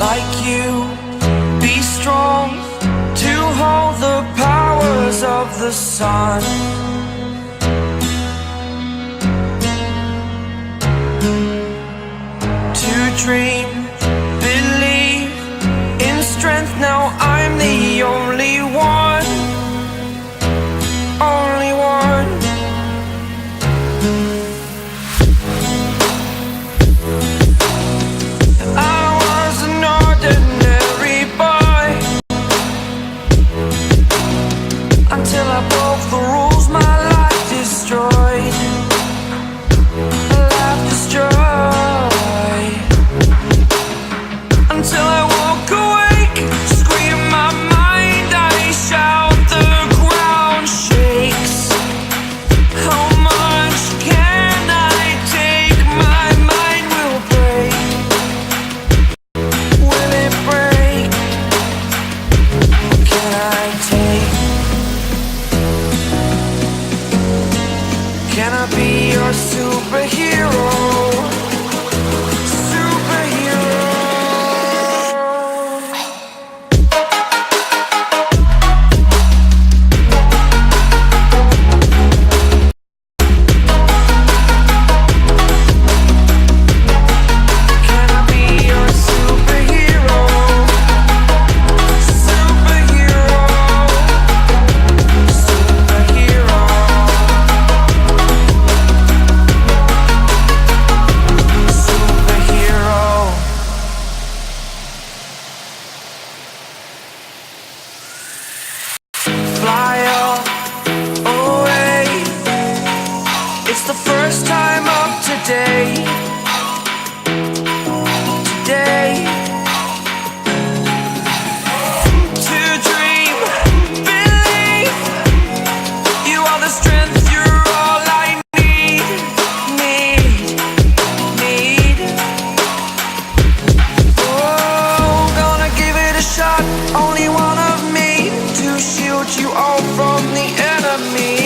like you, be strong to hold the powers of the sun. To dream, believe in strength, now I'm the only one, only one. I was an ordinary boy until I broke the rules, my life destroyed, life destroyed. Until I woke awake, scream my mind, I shout, the ground shakes. How much can I take? My mind will break. Will it break? What can I take? Can I be your superhero? It's the first time of today, today. To dream, believe, you are the strength, you're all I need. Oh, gonna give it a shot, only one of me, to shield you all from the enemy.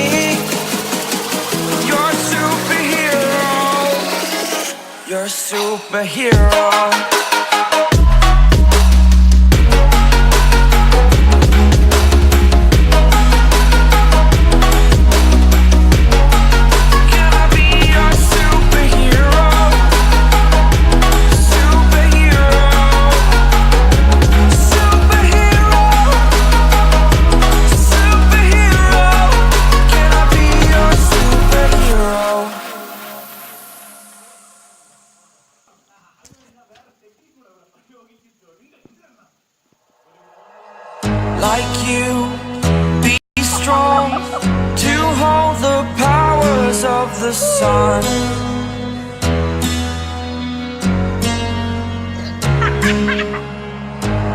You're a superhero. Like you, be strong to hold the powers of the sun.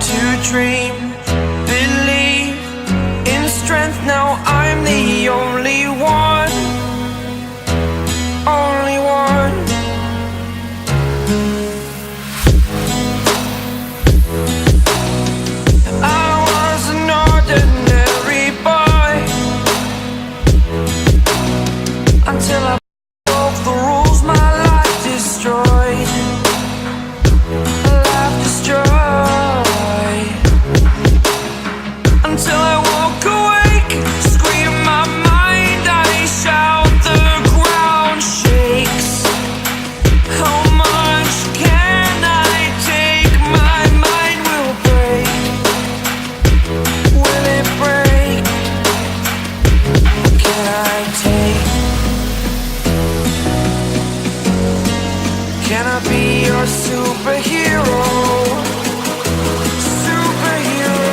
To dream, believe in strength, now I'm the only one, only one. Until I broke the rules, my life destroyed, life destroyed. Until I woke awake, scream my mind, I shout, the ground shakes. How much can I take? My mind will break. Will it break? What can I take? Can I be your superhero? Superhero.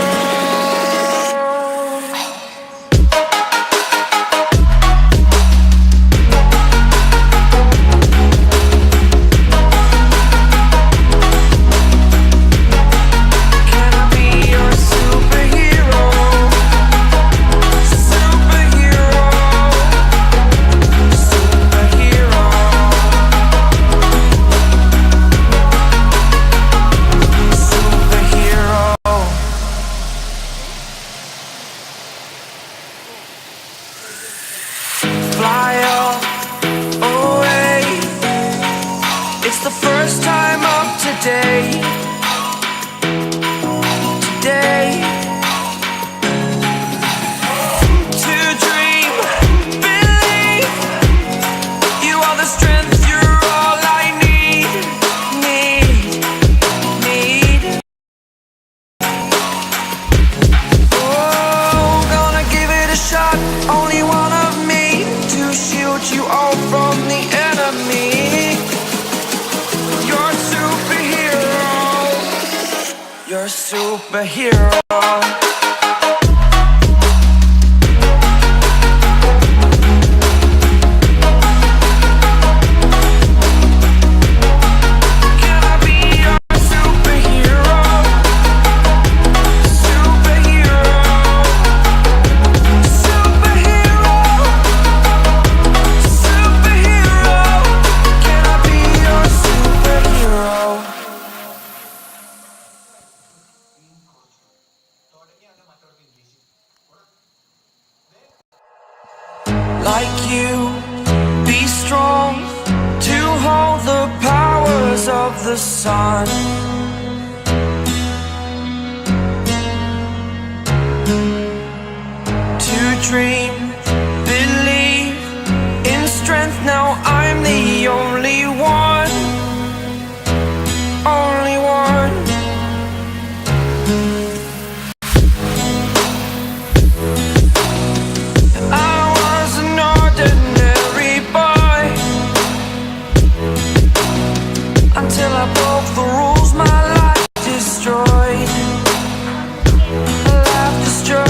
Can I be your superhero? Superhero. Superhero. superhero. Like you, be strong to hold the powers of the sun. To dream, believe in strength. Now I'm the only one, only one. Until I broke the rules, my life destroyed. Life destroyed.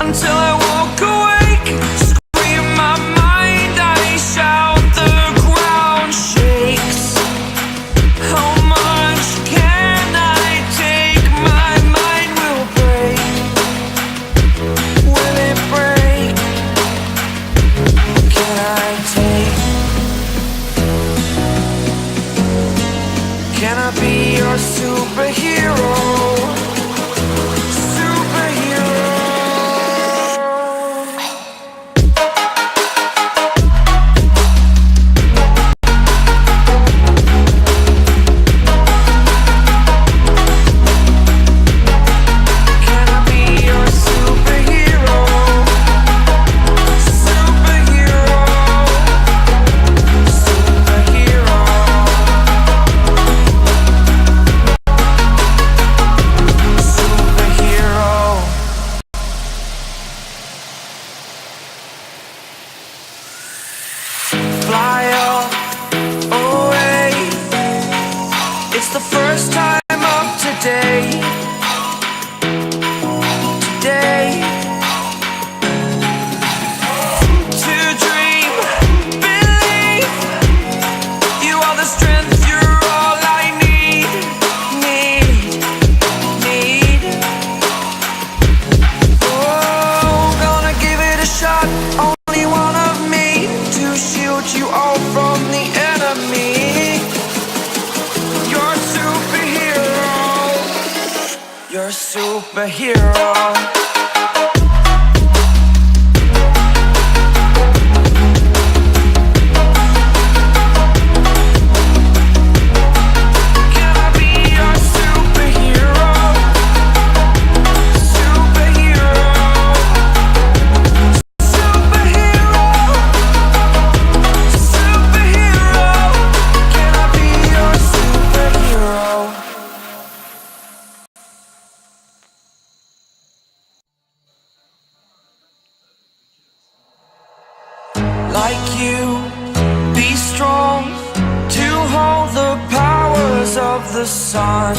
Until I woke awake, scream my mind, I shout, the ground shakes. How much can I take? My mind will break. Will it break? Can I take? Can I be your superhero? Superhero. Can I be your superhero? Superhero. Superhero. Fly up away. It's the first time of today. Today. To dream, believe. You are the strength, you're all I need. Need. Oh, gonna give it a shot. Only one of me to shield you all from the enemy. You're a superhero. You're a superhero. Can I be your superhero? Superhero. Superhero. Superhero. Can I be your superhero? Like you, be strong to hold the powers of the sun.